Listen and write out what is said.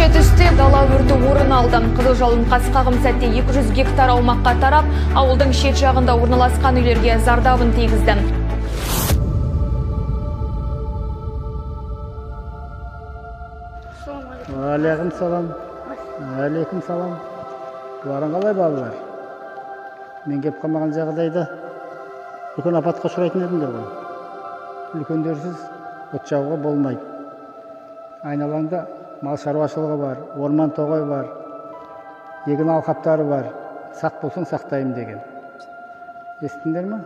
Кеше түсте дала өрті орын алды. Қызыл жалын қасқағым сәтте 200 гектар аумаққа тарап, ауылдың шет жағында орналасқан үйлерге зардабын тигізді. Алейкум салам. Алейкум салам. Барың қалай балалар? Мен кеп қалмаған жағдайда үлкен апатқа ұшырайтын едіңдер ғой. Үлкендерсіз от жағуға болмайды. Айналаңда мал шаруашылығы бар, орман тоғай бар, егін алқаптары бар. Сақ болсын сақтайым деген. Естіңдер ме?